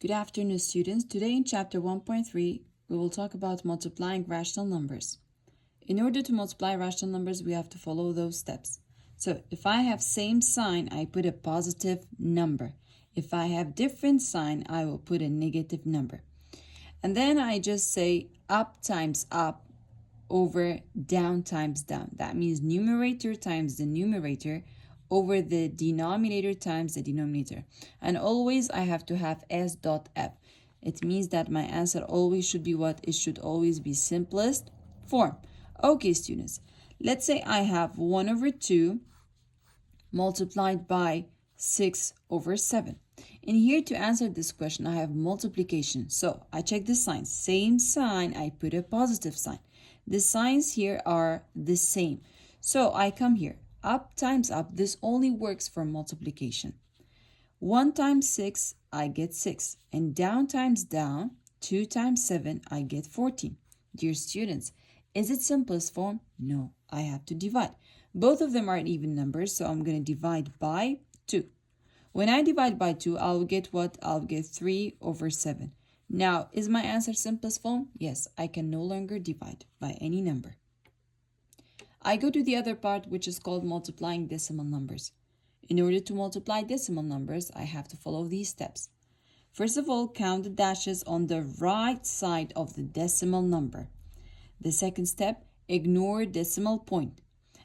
Good afternoon, students. Today in chapter 1.3, we will talk about multiplying rational numbers. In order to multiply rational numbers, we have to follow those steps. So if I have same sign, I put a positive number. If I have different sign, I will put a negative number. And then I just say up times up over down times down. That means numerator times the numerator over the denominator times the denominator. And always I have to have s dot f. It means that my answer always should be what? It should always be simplest form. Okay, students, let's say I have 1 over 2 multiplied by 6 over 7. In here, to answer this question, I have multiplication. So I check the signs. Same sign, I put a positive sign. The signs here are the same. So I come here. Up times up, this only works for multiplication. 1 times 6, I get 6. And down times down, 2 times 7, I get 14. Dear students, is it simplest form? No, I have to divide. Both of them are even numbers, so I'm going to divide by 2. When I divide by 2, I'll get what? I'll get 3 over 7. Now, is my answer simplest form? Yes, I can no longer divide by any number. I go to the other part, which is called multiplying decimal numbers. In order to multiply decimal numbers, I have to follow these steps. First of all, count the dashes on the right side of the decimal number. The second step, ignore decimal point.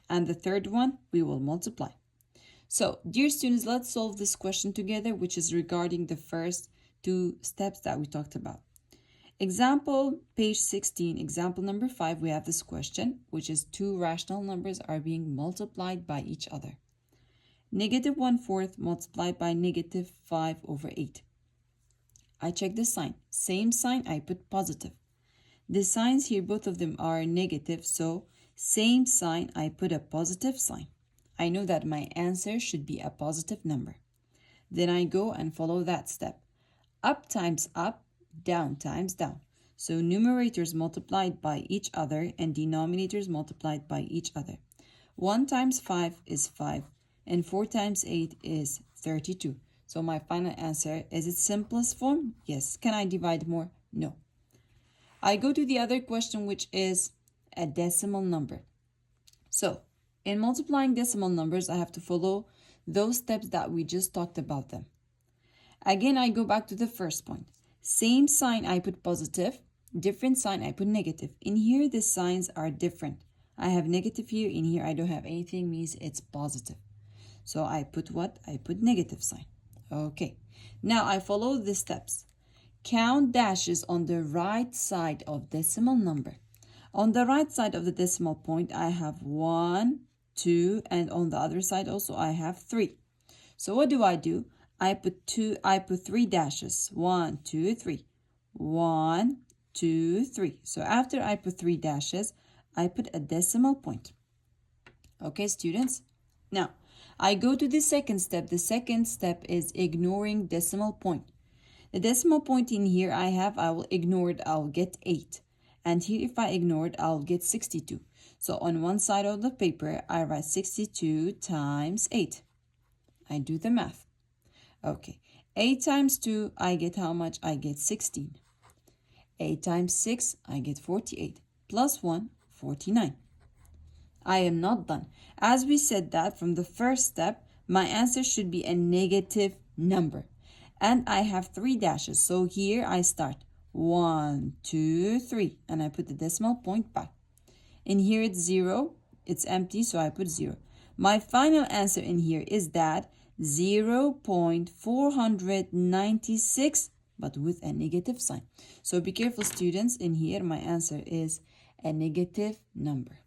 And the third one, we will multiply. So, dear students, let's solve this question together, which is regarding the first 2 steps that we talked about. Example, page 16, example number 5, we have this question, which is 2 rational numbers are being multiplied by each other. Negative 1/4 multiplied by negative 5 over 8. I check the sign. Same sign, I put positive. The signs here, both of them are negative, so same sign, I put a positive sign. I know that my answer should be a positive number. Then I go and follow that step. Up times up, down times down. So numerators multiplied by each other and denominators multiplied by each other. 1 times 5 is 5 and 4 times 8 is 32. So my final answer, is it simplest form? Yes. Can I divide more? No. I go to the other question, which is a decimal number. So in multiplying decimal numbers, I have to follow those steps that we just talked about them. Again, I go back to the first point. Same sign, I put positive. Different sign, I put negative. In here, the signs are different. I have negative here. In here, I don't have anything, means it's positive. So I put what? I put negative sign. Okay. Now I follow the steps. Count dashes on the right side of decimal number. On the right side of the decimal point, I have 1, 2, and on the other side also, I have 3. So what do? I put 3 dashes. 1, 2, 3. 1, 2, 3. So after I put 3 dashes, I put a decimal point. Okay, students? Now, I go to the second step. The second step is ignoring decimal point. The decimal point in here I will ignore it. I'll get 8. And here, if I ignore it, I'll get 62. So on one side of the paper, I write 62 times 8. I do the math. Okay, 8 times 2, I get how much? I get 16. 8 times 6, I get 48. Plus 1, 49. I am not done. As we said that from the first step, my answer should be a negative number. And I have 3 dashes. So here I start 1, 2, 3. And I put the decimal point back. In here it's 0. It's empty, so I put 0. My final answer in here is that 0.496, but with a negative sign. So be careful, students. In here, my answer is a negative number.